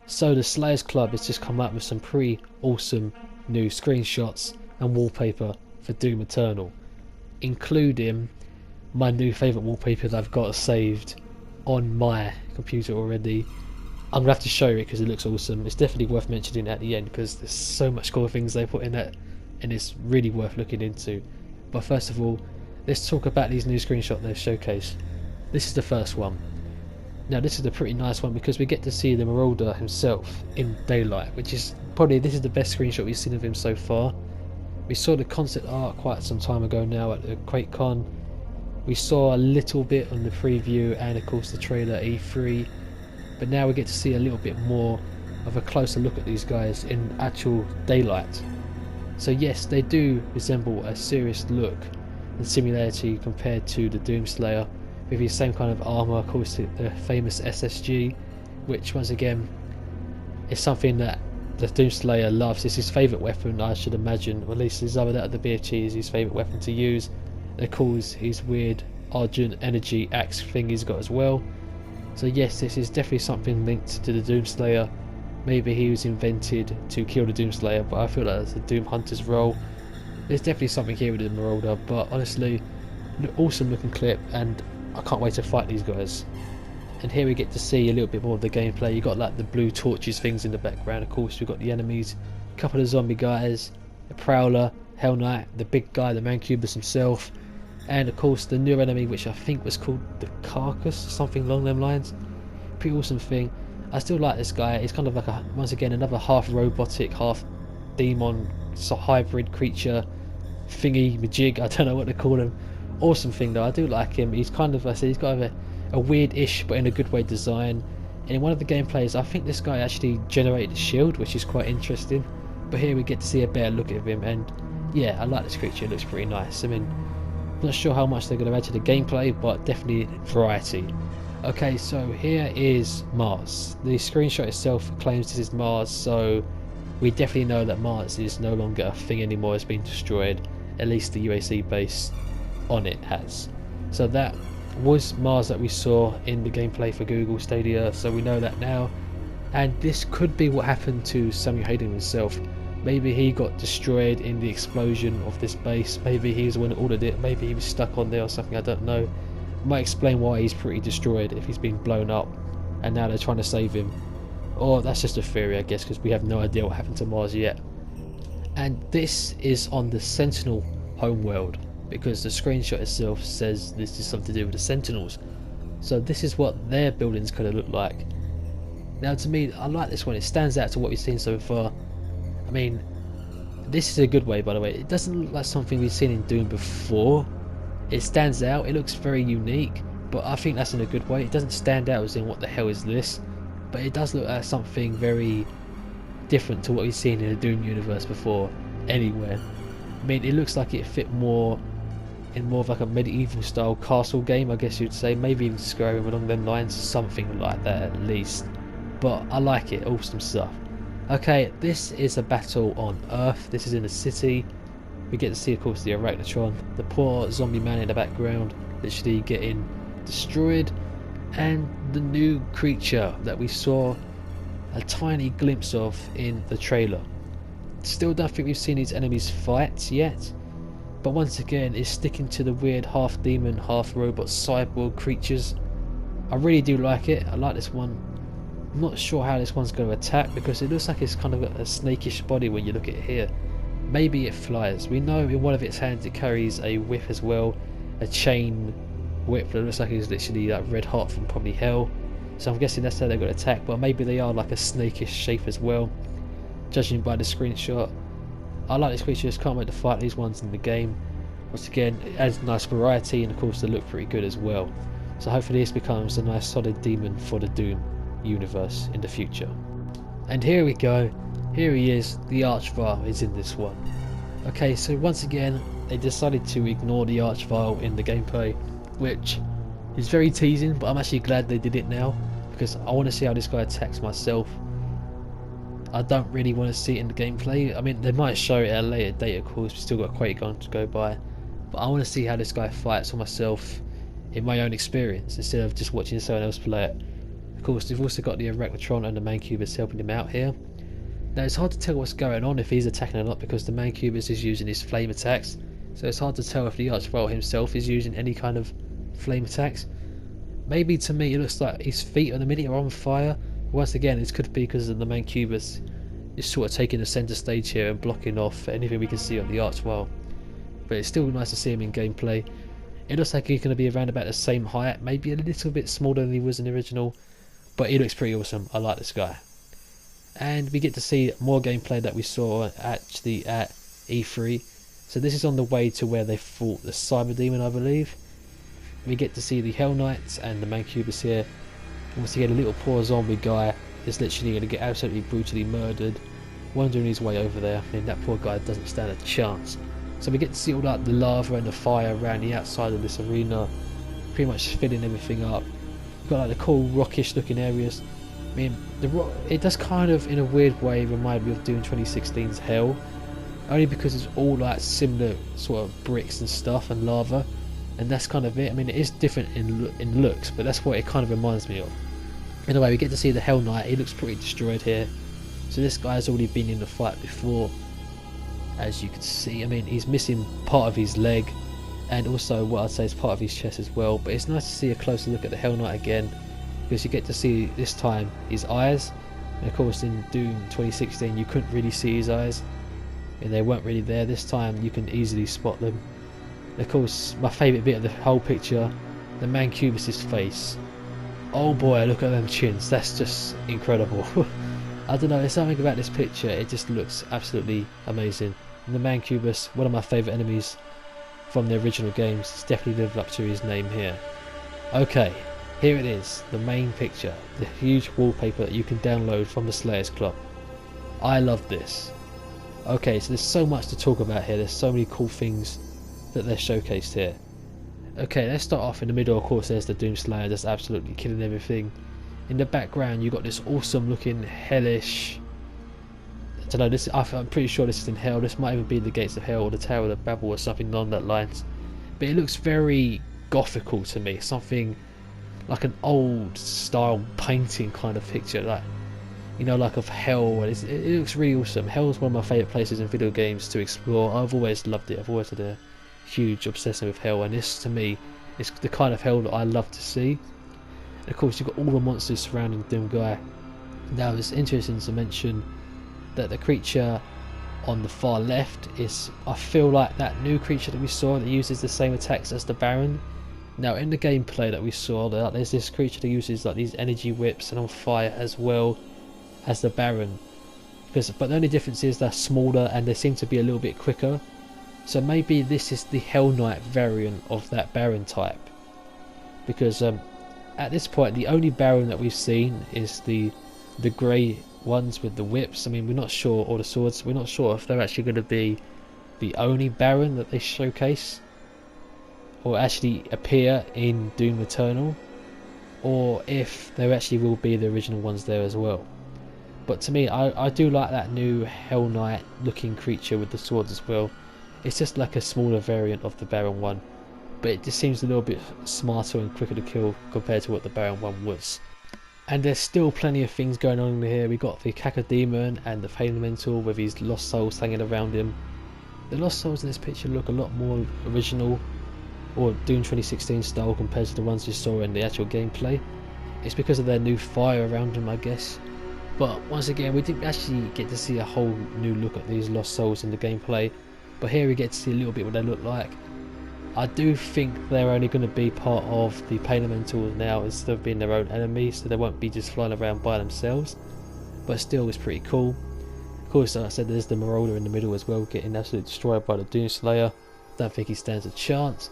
So the Slayers Club has just come up with some pretty awesome new screenshots and wallpaper for Doom Eternal, including my new favourite wallpaper that I've got saved on my computer already. I'm going to have to show you it because it looks awesome. It's definitely worth mentioning at the end because there's so much cool things they put in it and it's really worth looking into. But first of all, let's talk about these new screenshots they've showcased. This is the first one. Now this is a pretty nice one because we get to see the Marauder himself in daylight, which is probably, this is the best screenshot we've seen of him so far. We saw the concept art quite some time ago now at the QuakeCon. We saw a little bit on the preview and of course the trailer at E3, but now we get to see a little bit more of a closer look at these guys in actual daylight. So yes, they do resemble a serious look and similarity compared to the Doomslayer, with his same kind of armour, of course the famous SSG, which once again is something that the Doomslayer loves. It's his favourite weapon, I should imagine, or at least his other, that of the BFG is his favourite weapon to use. Of course his weird Argent energy axe thing he's got as well. So yes, this is definitely something linked to the Doomslayer. Maybe he was invented to kill the Doomslayer, but I feel like that's a Doom Hunter's role. There's definitely something here with the Marauder, but honestly, awesome looking clip, and I can't wait to fight these guys. And here we get to see a little bit more of the gameplay. You got like the blue torches things in the background. Of course we've got the enemies, a couple of zombie guys, the Prowler, Hell Knight, the big guy, the Mancubus himself, and of course the new enemy, which I think was called the Carcass, something along them lines. Pretty awesome thing. I still like this guy. He's kind of like once again another half robotic, half demon, hybrid creature thingy majig. I don't know what to call him. Awesome thing though. I do like him. He's kind of, I said, he's got a weird-ish but in a good way design. And in one of the gameplays, I think this guy actually generated a shield, which is quite interesting. But here we get to see a better look at him, and yeah, I like this creature. It looks pretty nice. I mean, not sure how much they're going to add to the gameplay, but definitely variety. Okay, so here is Mars. The screenshot itself claims this is Mars, so we definitely know that Mars is no longer a thing anymore. It's been destroyed. At least the UAC base on it has. So that was Mars that we saw in the gameplay for Google Stadia, so we know that now. And this could be what happened to Samuel Hayden himself. Maybe he got destroyed in the explosion of this base. Maybe he was the one who ordered it. Maybe he was stuck on there or something, I don't know. Might explain why he's pretty destroyed if he's been blown up and now they're trying to save him. Or that's just a theory, I guess, because we have no idea what happened to Mars yet. And this is on the Sentinel homeworld, because the screenshot itself says this is something to do with the Sentinels. So this is what their buildings could have looked like. Now to me, I like this one. It stands out to what we've seen so far. I mean, this is a good way, by the way. It doesn't look like something we've seen in Doom before. It stands out. It looks very unique, but I think that's in a good way. It doesn't stand out as in what the hell is this, but it does look like something very different to what we've seen in the Doom universe before anywhere. I mean, it looks like it fit more in more of like a medieval style castle game, I guess you'd say. Maybe even Skyrim along them lines, something like that at least. But I like it. Awesome stuff. Okay, this is a battle on Earth. This is in a city. We get to see, of course, the Arachnotron, the poor zombie man in the background, literally getting destroyed, and the new creature that we saw a tiny glimpse of in the trailer. Still don't think we've seen these enemies fight yet, but once again, it's sticking to the weird half demon, half robot cyborg creatures. I really do like it. I like this one. I'm not sure how this one's going to attack because it looks like it's kind of got a snakish body when you look at it here. Maybe it flies. We know in one of its hands it carries a whip as well, a chain whip that looks like it's literally like red hot from probably hell. So I'm guessing that's how they're going to attack, but maybe they are like a snakish shape as well, judging by the screenshot. I like these creatures, can't wait to fight these ones in the game. Once again, it adds nice variety, and of course they look pretty good as well. So hopefully this becomes a nice solid demon for the Doom universe in the future. And here we go. Here he is. The Archvile is in this one. Okay, so once again they decided to ignore the Archvile in the gameplay, which is very teasing, but I'm actually glad they did it now because I want to see how this guy attacks myself. I don't really want to see it in the gameplay. I mean, they might show it at a later date, of course. We've still got QuakeCon to go by, but I want to see how this guy fights for myself in my own experience instead of just watching someone else play it. Of course, we've also got the Arachnotron and the Mancubus helping him out here. Now it's hard to tell what's going on if he's attacking or not, because the Mancubus is using his flame attacks, so it's hard to tell if the Archvile himself is using any kind of flame attacks. Maybe to me it looks like his feet at the minute are on fire. Once again, this could be because of the Mancubus is sort of taking the centre stage here and blocking off anything we can see on the Archvile. But it's still nice to see him in gameplay. It looks like he's going to be around about the same height, maybe a little bit smaller than he was in the original, but he looks pretty awesome. I like this guy. And we get to see more gameplay that we saw actually at E3. So this is on the way to where they fought the Cyber Demon, I believe. We get to see the Hell Knights and the Mancubus here. Once again, a little poor zombie guy is literally going to get absolutely brutally murdered, wandering his way over there. I mean, that poor guy doesn't stand a chance. So we get to see all like the lava and the fire around the outside of this arena, pretty much filling everything up. You've got like the cool rockish looking areas. I mean, it does kind of, in a weird way, remind me of Doom 2016's Hell, only because it's all like similar sort of bricks and stuff and lava, and that's kind of it. I mean, it is different in looks, but that's what it kind of reminds me of. Anyway, we get to see the Hell Knight. He looks pretty destroyed here. So this guy's already been in the fight before, as you can see. I mean, he's missing part of his leg, and also what I'd say is part of his chest as well. But it's nice to see a closer look at the Hell Knight again, because you get to see this time his eyes. And of course, in Doom 2016, you couldn't really see his eyes, and they weren't really there. This time, you can easily spot them. And of course, my favourite bit of the whole picture, the Mancubus's face. Oh boy, look at them chins, that's just incredible. I don't know, there's something about this picture, it just looks absolutely amazing. And the Mancubus, one of my favourite enemies from the original games, it's definitely lived up to his name here. Okay, here it is, the main picture, the huge wallpaper that you can download from the Slayers Club. I love this. Okay, so there's so much to talk about here, there's so many cool things that they're showcased here. Okay, let's start off in the middle. Of course, there's the Doomslayer that's absolutely killing everything. In the background, you've got this awesome looking hellish, I don't know, this, I'm pretty sure this is in Hell. This might even be the Gates of Hell or the Tower of Babel or something along that lines. But it looks very gothical to me, something like an old style painting kind of picture, like, you know, like of Hell. It looks really awesome. Hell is one of my favourite places in video games to explore. I've always loved it. I've always had a huge obsession with Hell, and this to me is the kind of Hell that I love to see. And of course, you've got all the monsters surrounding Doom Guy. Now it's interesting to mention that the creature on the far left is, I feel like, that new creature that we saw that uses the same attacks as the Baron. Now in the gameplay that we saw, there's this creature that uses like these energy whips and on fire as well as the Baron, but the only difference is they're smaller and they seem to be a little bit quicker. So maybe this is the Hell Knight variant of that Baron type, because at this point the only Baron that we've seen is the grey ones with the whips. I mean, we're not sure, or the swords, we're not sure if they're actually going to be the only Baron that they showcase or actually appear in Doom Eternal, or if there actually will be the original ones there as well. But to me, I do like that new Hell Knight looking creature with the swords as well. It's just like a smaller variant of the Baron one, but it just seems a little bit smarter and quicker to kill compared to what the Baron one was. And there's still plenty of things going on here. We got the Cacodemon and the Elemental with his lost souls hanging around him. The lost souls in this picture look a lot more original, or Doom 2016 style, compared to the ones you saw in the actual gameplay. It's because of their new fire around them, I guess. But once again, we didn't actually get to see a whole new look at these lost souls in the gameplay, but here we get to see a little bit what they look like. I do think they're only going to be part of the Pain Elementals now instead of being their own enemy, so they won't be just flying around by themselves, but still it's pretty cool. Of course, like I said, there's the Marauder in the middle as well, getting absolutely destroyed by the Doomslayer. Don't think he stands a chance.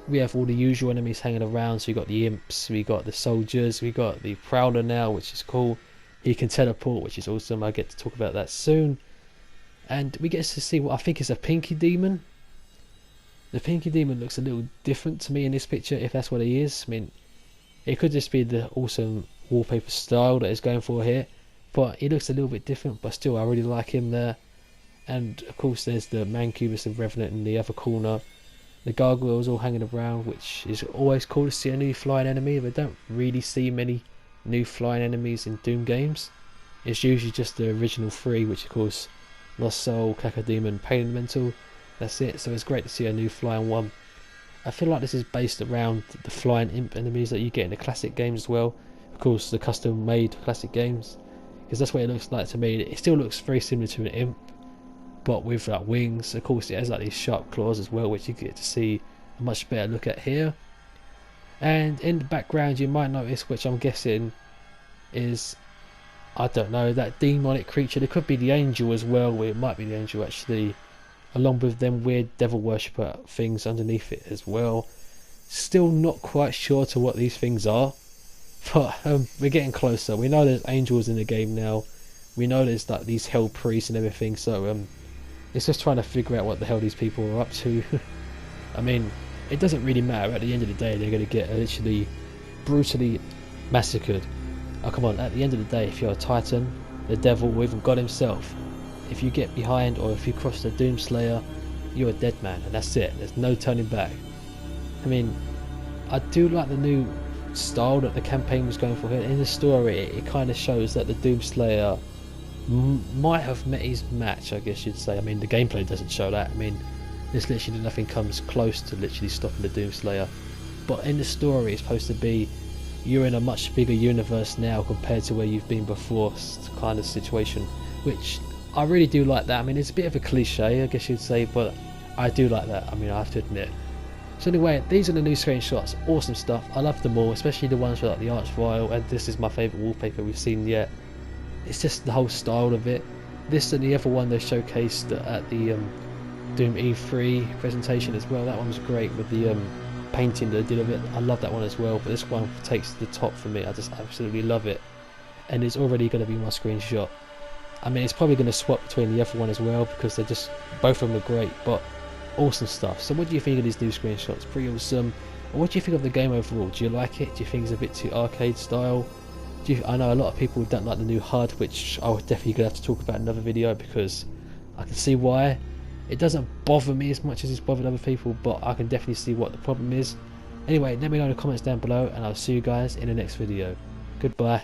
We have all the usual enemies hanging around, so we got the imps, we got the soldiers, we got the Prowler now, which is cool. He can teleport, which is awesome. I get to talk about that soon. And we get to see what I think is a Pinky Demon. The Pinky Demon looks a little different to me in this picture, if that's what he is. I mean, it could just be the awesome wallpaper style that he's going for here, but he looks a little bit different, but still I really like him there. And of course there's the Mancubus and Revenant in the other corner. The gargoyles all hanging around, which is always cool to see a new flying enemy. We don't really see many new flying enemies in Doom games. It's usually just the original 3, which of course Lost Soul, Cacodemon, Pain and Mental. That's it. So it's great to see a new flying one. I feel like this is based around the flying imp enemies that you get in the classic games as well. Of course, the custom made classic games, because that's what it looks like to me. It still looks very similar to an imp, but with like wings. Of course, it has like these sharp claws as well, which you get to see a much better look at here. And in the background, you might notice, which I'm guessing is, I don't know, that demonic creature. It could be the angel as well, or it might be the angel actually, along with them weird devil worshipper things underneath it as well. Still not quite sure to what these things are, but we're getting closer. We know there's angels in the game now. We know there's like these hell priests and everything, so it's just trying to figure out what the hell these people are up to. I mean, it doesn't really matter. At the end of the day, they're going to get literally brutally massacred. Oh come on, at the end of the day, if you're a Titan, the devil, or even God himself, if you get behind or if you cross the Doomslayer, you're a dead man, and that's it. There's no turning back. I mean, I do like the new style that the campaign was going for here. In the story, it kind of shows that the Doomslayer might have met his match, I guess you'd say. I mean, the gameplay doesn't show that. I mean, there's literally nothing comes close to literally stopping the Doomslayer. But in the story, it's supposed to be you're in a much bigger universe now compared to where you've been before, kind of situation, which I really do like that. I mean, it's a bit of a cliche, I guess you'd say, but I do like that. I mean, I have to admit. So anyway, these are the new screenshots. Awesome stuff. I love them all, especially the ones with like the arch vial, and this is my favourite wallpaper we've seen yet. It's just the whole style of it. This and the other one they showcased at the Doom E3 presentation as well. That one was great with the painting that they did of it. I love that one as well, but this one takes the top for me. I just absolutely love it, and it's already going to be my screenshot. I mean, it's probably going to swap between the other one as well, because they're just, both of them are great, but awesome stuff. So what do you think of these new screenshots? Pretty awesome. And what do you think of the game overall? Do you like it? Do you think it's a bit too arcade style? I know a lot of people don't like the new HUD, which I would definitely going to have to talk about in another video, because I can see why. It doesn't bother me as much as it's bothered other people, but I can definitely see what the problem is. Anyway, let me know in the comments down below, and I'll see you guys in the next video. Goodbye.